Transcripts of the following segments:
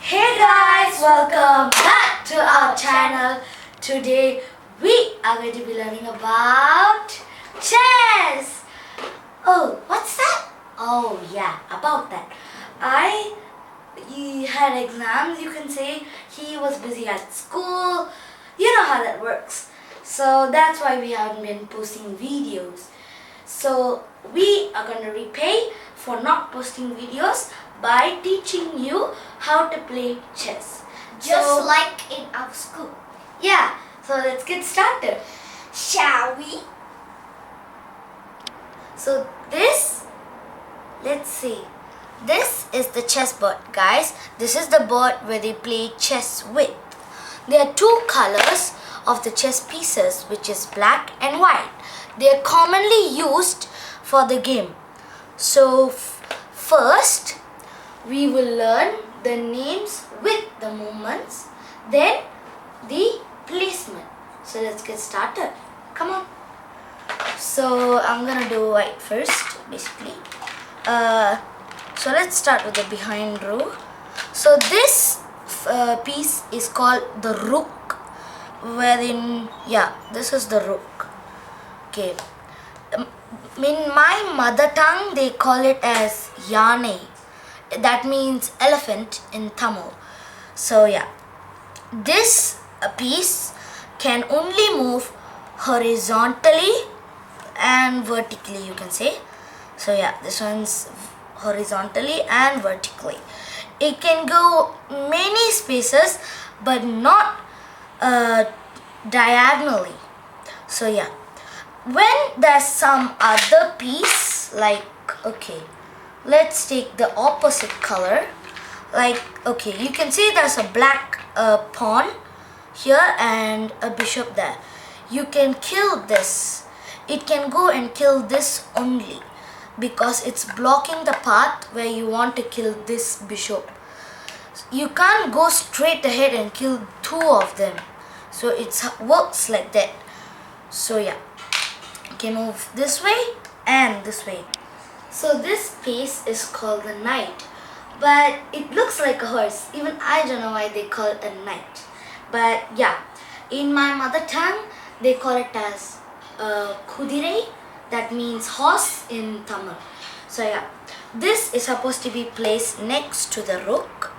Hey guys, welcome back to our channel. Today we are going to be learning about chess. Oh, what's that? Oh yeah, about that. He had exams, you can say. He was busy at school. You know how that works. So that's why we haven't been posting videos. So we are going to repay for not posting videos by teaching you how to play chess. Just like in our school. Yeah, so let's get started. Shall we? So let's see. This is the chessboard, guys. This is the board where they play chess with. There are two colors of the chess pieces, which is black and white. They are commonly used for the game. So first, we will learn the names with the movements, then the placement. So let's get started. Come on. So I'm gonna do white first, basically. So let's start with the behind row. So this piece is called the rook, wherein, this is the rook. Okay. In my mother tongue, they call it as yane. That means elephant in Tamil. So this piece can only move horizontally and vertically, you can say. So this one's horizontally and vertically. It can go many spaces but not diagonally. So when there's some other piece, like, okay, let's take the opposite color. Like, okay, you can see there's a black pawn here and a bishop there. You can kill this. It can go and kill this only because it's blocking the path where you want to kill this bishop. You can't go straight ahead and kill two of them. So it works like that. So you can move this way and this way. So this piece is called the knight, but it looks like a horse. Even I don't know why they call it a knight. But in my mother tongue, they call it as kudire. That means horse in Tamil. So this is supposed to be placed next to the rook.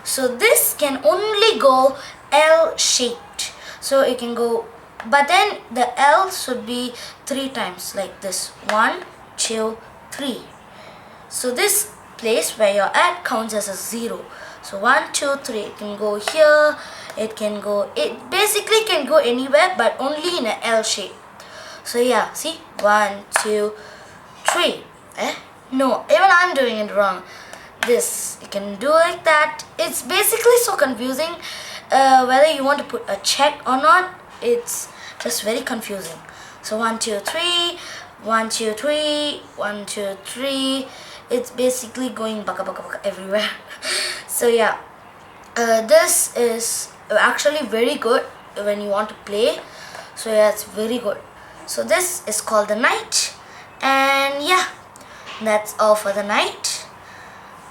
So this can only go L-shaped. So it can go, but then the L should be 3 times like this. 1, 2, 3. So this place where you're at counts as a 0. So 1, 2, 3. It can go here. It basically can go anywhere, but only in an L shape. So see, 1, 2, 3. No, even I'm doing it wrong. This, you can do like that. It's basically so confusing. Whether you want to put a check or not, it's just very confusing. So 1, 2, 3, 1, 2, 3, 1, 2, 3. It's basically going baka baka baka everywhere. So this is actually very good when you want to play. So it's very good. So this is called the knight, and that's all for the knight.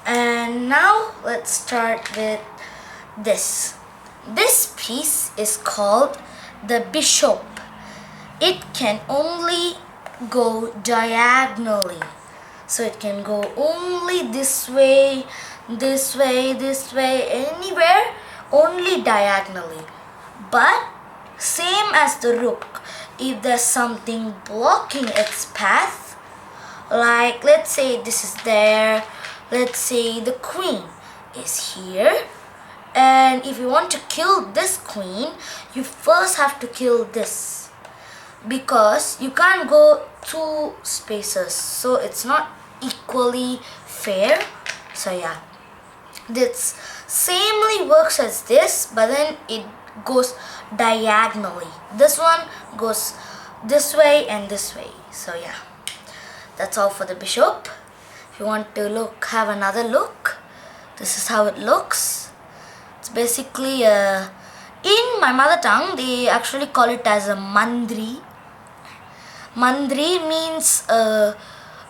And now let's start with this. This piece is called the bishop. It can only go diagonally. So it can go only this way, this way, this way, anywhere, only diagonally. But same as the rook, if there's something blocking its path, like let's say this is there, let's say the queen is here, and if you want to kill this queen, you first have to kill this, because you can't go 2 spaces, so it's not equally fair. So this samely works as this, but then it goes diagonally. This one goes this way and this way. So that's all for the bishop. If you want to have another look, this is how it looks. It's basically in my mother tongue, they actually call it as a mandri. Mandri means a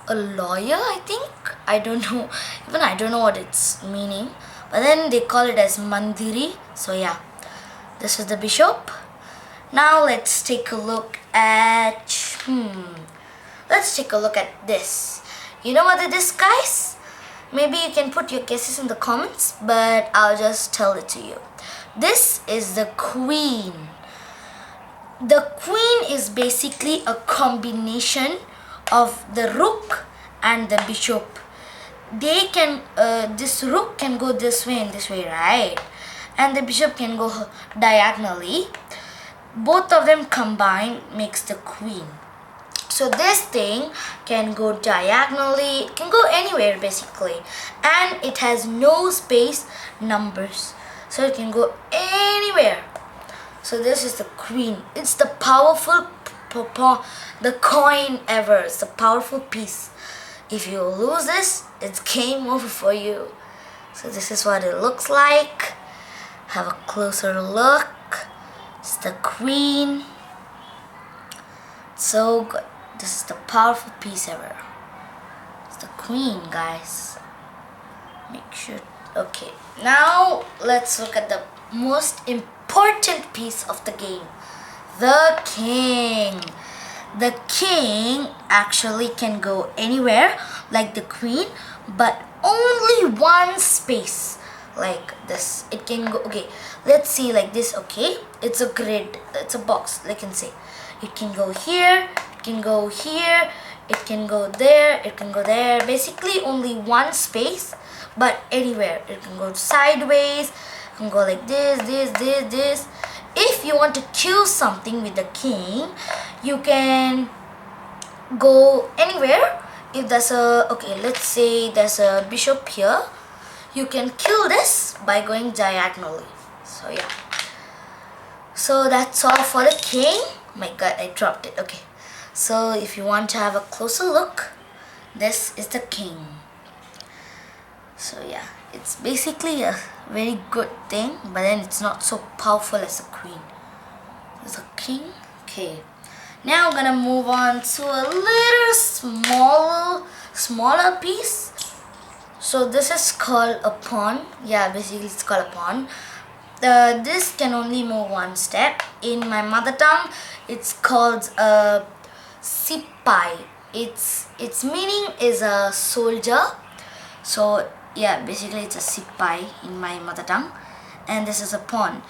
lawyer, I think. I don't know. Even I don't know what its meaning. but then they call it as Mandiri. So yeah, this is the bishop. Now let's take a look at this. You know what it is, guys? Maybe you can put your guesses in the comments, but I'll just tell it to you. This is the queen. The queen is basically a combination of the rook and the bishop. They can this rook can go this way and this way, right? And the bishop can go diagonally. Both of them combined makes the queen. So this thing can go diagonally, it can go anywhere basically, and it has no space numbers, so it can go anywhere. So this is the queen. It's the powerful the coin ever. It's the powerful piece. If you lose this, it's game over for you. So this is what it looks like. Have a closer look. It's the queen. So good. This is the powerful piece ever. It's the queen, guys. Make sure. Okay, now let's look at the most important piece of the game. The king. The king actually can go anywhere like the queen, but only one space like this. It can go, okay, let's see like this. Okay, it's a grid, it's a box, I can say. It can go here, it can go here, it can go there, it can go there. Basically only one space, but anywhere. It can go sideways, it can go like this. If you want to kill something with the king, you can go anywhere. If there's a, okay, let's say there's a bishop here, you can kill this by going diagonally. So yeah, so that's all for the king. My god, I dropped it. Okay, so if you want to have a closer look, this is the king. So yeah, it's basically a very good thing, but then it's not so powerful as a queen. There's a king. Okay, now I'm gonna move on to a little smaller piece. So this is called a pawn. Yeah, basically it's called a pawn. This can only move one step. In my mother tongue, it's called a sipai. Its meaning is a soldier. So yeah, basically it's a sipai in my mother tongue, and this is a pawn.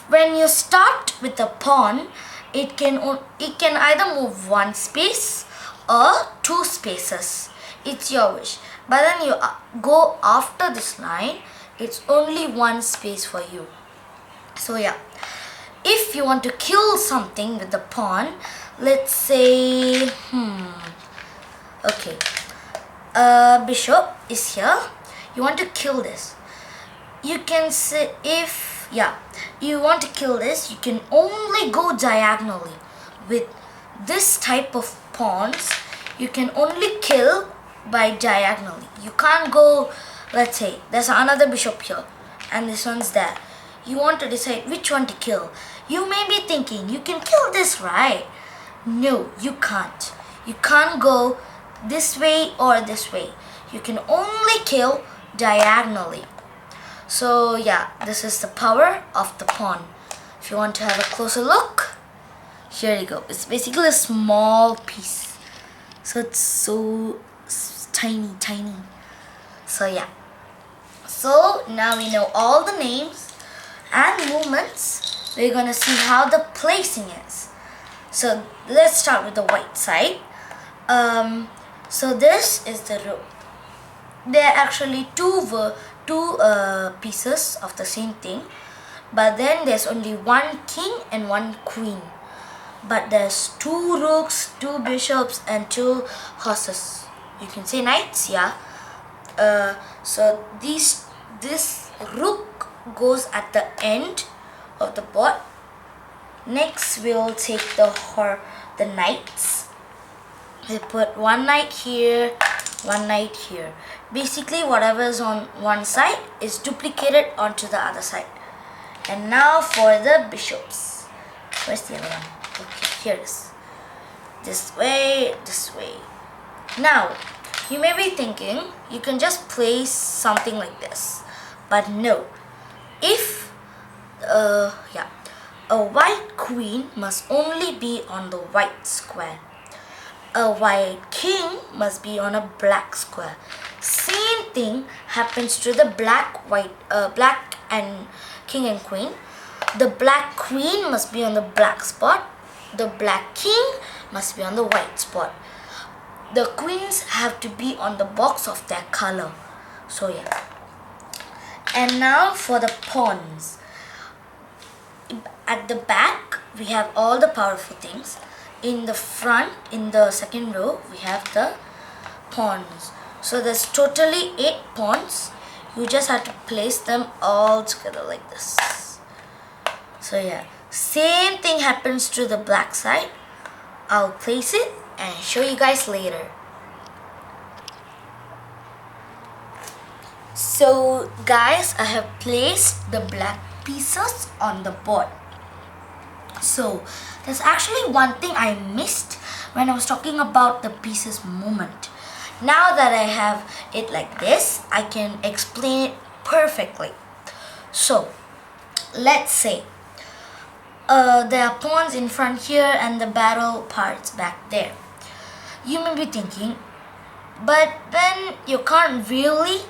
When you start with a pawn, it can either move one space or two spaces. It's your wish. But then you go after this line, it's only one space for you. So yeah, if you want to kill something with the pawn, let's say okay, bishop is here. You want to kill this. You can say, if you want to kill this, you can only go diagonally. With this type of pawns, you can only kill by diagonally. You can't go, let's say there's another bishop here and this one's there. You want to decide which one to kill. You may be thinking, you can kill this, right? No, you can't. You can't go this way or this way. You can only kill diagonally. So yeah, this is the power of the pawn. If you want to have a closer look, here you go. It's basically a small piece. So it's so tiny. So yeah. So now we know all the names and movements. We're gonna see how the placing is. So let's start with the white side. So this is the rook. There are actually two pieces of the same thing, but then there's only one king and one queen. But there's two rooks, two bishops, and two horses. You can say knights, yeah. So this rook goes at the end of the board. Next, we'll take the knights. We put one knight here, one knight here. Basically, whatever is on one side is duplicated onto the other side. And now for the bishops. Where's the other one? Okay, here it is. This way, this way. Now, you may be thinking you can just place something like this, but no. If a white queen must only be on the white square. A white king must be on a black square. Same thing happens to the black and king and queen. The black queen must be on the black spot. The black king must be on the white spot. The queens have to be on the box of their color. So yeah. And now for the pawns. At the back, we have all the powerful things. In the front, in the second row, we have the pawns. So there's totally 8 pawns. You just have to place them all together like this. So yeah, same thing happens to the black side. I'll place it and show you guys later. So guys, I have placed the black pieces on the board. So there's actually one thing I missed when I was talking about the pieces movement. Now that I have it like this, I can explain it perfectly. So let's say there are pawns in front here and the battle parts back there. You may be thinking, but then you can't really.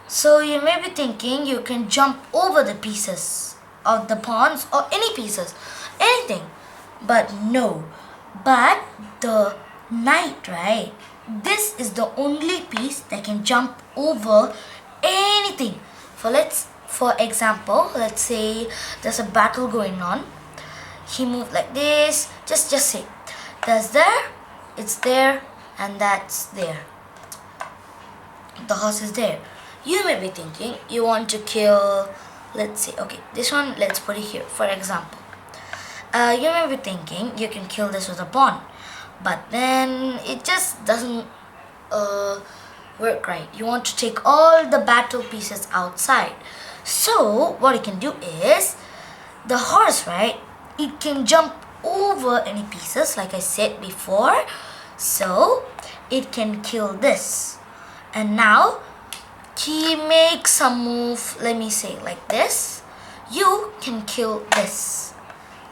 So you may be thinking you can jump over the pieces of the pawns or any pieces, anything. But no. But the knight, right? This is the only piece that can jump over anything. For example, let's say there's a battle going on. He moved like this. Just say, that's there, it's there, and that's there. The horse is there. You may be thinking you want to kill, let's say, okay, this one, let's put it here, for example. You may be thinking you can kill this with a pawn, but then it just doesn't work right. You want to take all the battle pieces outside. So what you can do is, the horse, right, it can jump over any pieces like I said before. So it can kill this. And now he makes some move, let me say like this. You can kill this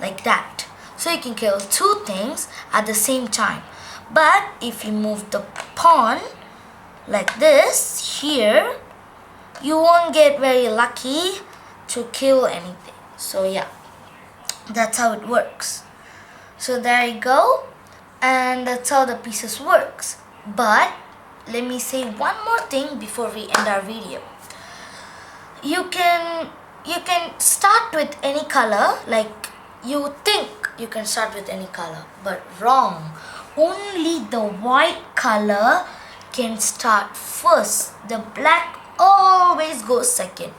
like that. So you can kill 2 things at the same time. But if you move the pawn like this here, you won't get very lucky to kill anything. So yeah, that's how it works. So there you go, and that's how the pieces works. But let me say one more thing before we end our video. You can start with any color, like you think you can start with any color, but wrong. Only the white color can start first. The black always goes second.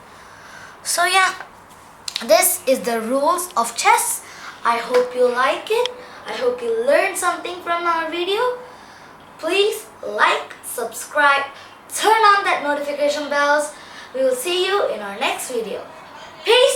So yeah, this is the rules of chess. I hope you like it. I hope you learned something from our video. Please like, subscribe, turn on that notification bells. We will see you in our next video. Peace.